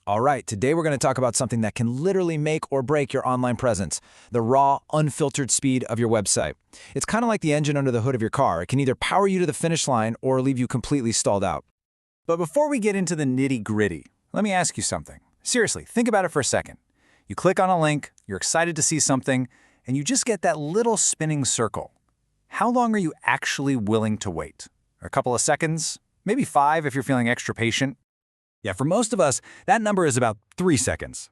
All right, today we're going to talk about something that can literally make or break your online presence, the raw, unfiltered speed of your website. It's kind of like the engine under the hood of your car. It can either power you to the finish line or leave you completely stalled out. But before we get into the nitty-gritty, let me ask you something. Seriously, think about it for a second. You click on a link, you're excited to see something, and you just get that little spinning circle. How long are you actually willing to wait? A couple of seconds? Maybe 5 if you're feeling extra patient? Yeah, for most of us, that number is about 3 seconds.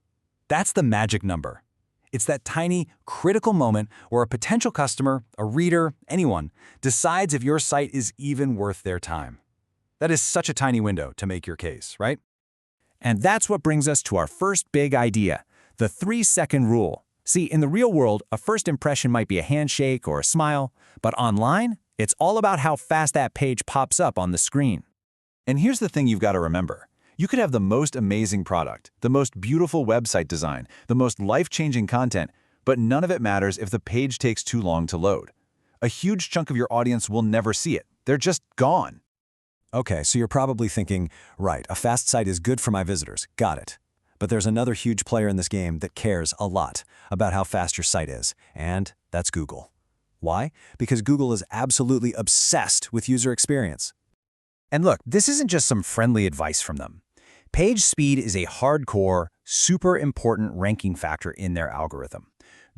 That's the magic number. It's that tiny, critical moment where a potential customer, a reader, anyone, decides if your site is even worth their time. That is such a tiny window to make your case, right? And that's what brings us to our first big idea, the 3-second rule. See, in the real world, a first impression might be a handshake or a smile, but online, it's all about how fast that page pops up on the screen. And here's the thing you've got to remember. You could have the most amazing product, the most beautiful website design, the most life-changing content, but none of it matters if the page takes too long to load. A huge chunk of your audience will never see it. They're just gone. Okay, so you're probably thinking, right, a fast site is good for my visitors. Got it. But there's another huge player in this game that cares a lot about how fast your site is, and that's Google. Why? Because Google is absolutely obsessed with user experience. And look, this isn't just some friendly advice from them. PageSpeed is a hardcore, super important ranking factor in their algorithm.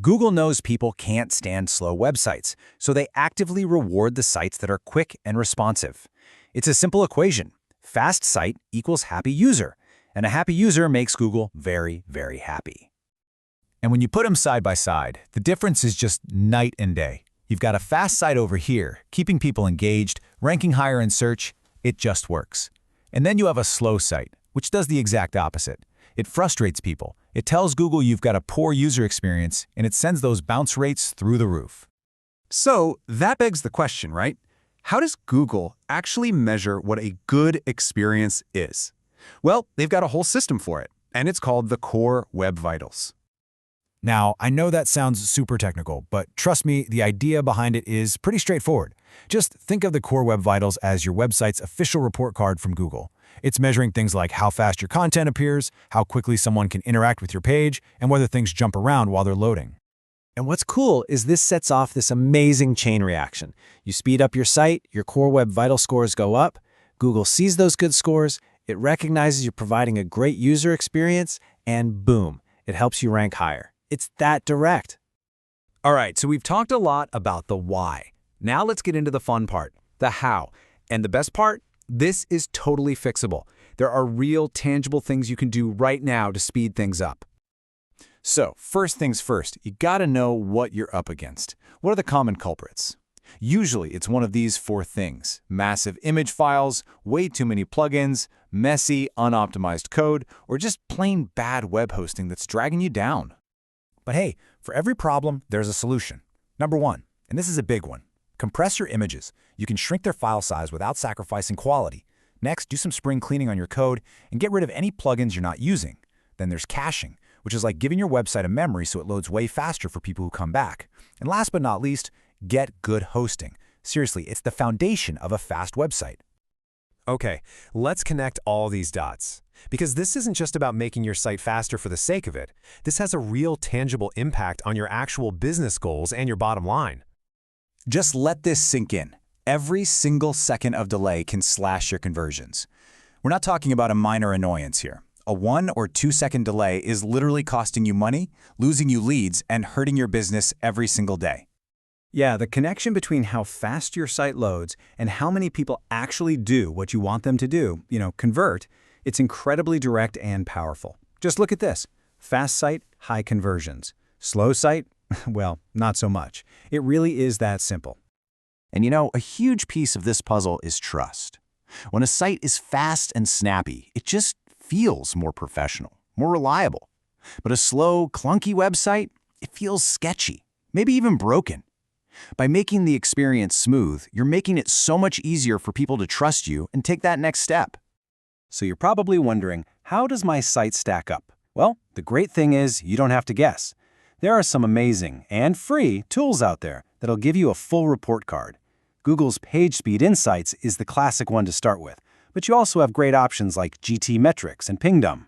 Google knows people can't stand slow websites, so they actively reward the sites that are quick and responsive. It's a simple equation. Fast site equals happy user, and a happy user makes Google very, very happy. And when you put them side by side, the difference is just night and day. You've got a fast site over here, keeping people engaged, ranking higher in search. It just works. And then you have a slow site, which does the exact opposite. It frustrates people. It tells Google you've got a poor user experience, and it sends those bounce rates through the roof. So that begs the question, right? How does Google actually measure what a good experience is? Well, they've got a whole system for it, and it's called the Core Web Vitals. Now, I know that sounds super technical, but trust me, the idea behind it is pretty straightforward. Just think of the Core Web Vitals as your website's official report card from Google. It's measuring things like how fast your content appears, how quickly someone can interact with your page, and whether things jump around while they're loading. And what's cool is this sets off this amazing chain reaction. You speed up your site, your Core Web Vital scores go up, Google sees those good scores, it recognizes you're providing a great user experience, and boom, it helps you rank higher. It's that direct. All right, so we've talked a lot about the why. Now let's get into the fun part, the how. And the best part? This is totally fixable. There are real, tangible things you can do right now to speed things up. So, first things first, you gotta know what you're up against. What are the common culprits? Usually, it's one of these 4 things: massive image files, way too many plugins, messy, unoptimized code, or just plain bad web hosting that's dragging you down. But hey, for every problem, there's a solution. Number 1, and this is a big one, compress your images. You can shrink their file size without sacrificing quality. Next, do some spring cleaning on your code and get rid of any plugins you're not using. Then there's caching, which is like giving your website a memory so it loads way faster for people who come back. And last but not least, get good hosting. Seriously, it's the foundation of a fast website. Okay, let's connect all these dots. Because this isn't just about making your site faster for the sake of it. This has a real tangible impact on your actual business goals and your bottom line. Just let this sink in. Every single second of delay can slash your conversions. We're not talking about a minor annoyance here. A 1 or 2 second delay is literally costing you money, losing you leads, and hurting your business every single day. Yeah, the connection between how fast your site loads and how many people actually do what you want them to do, convert, it's incredibly direct and powerful. Just look at this. Fast site, high conversions. Slow site, well, not so much. It really is that simple. And a huge piece of this puzzle is trust. When a site is fast and snappy, it just feels more professional, more reliable. But a slow, clunky website, it feels sketchy, maybe even broken. By making the experience smooth, you're making it so much easier for people to trust you and take that next step. So you're probably wondering, how does my site stack up? Well, the great thing is you don't have to guess. There are some amazing and free tools out there that'll give you a full report card. Google's PageSpeed Insights is the classic one to start with, but you also have great options like GTmetrix and Pingdom.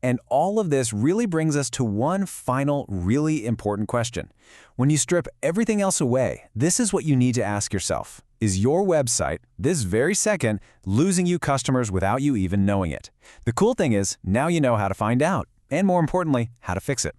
And all of this really brings us to one final, really important question. When you strip everything else away, this is what you need to ask yourself. Is your website, this very second, losing you customers without you even knowing it? The cool thing is, now you know how to find out, and more importantly, how to fix it.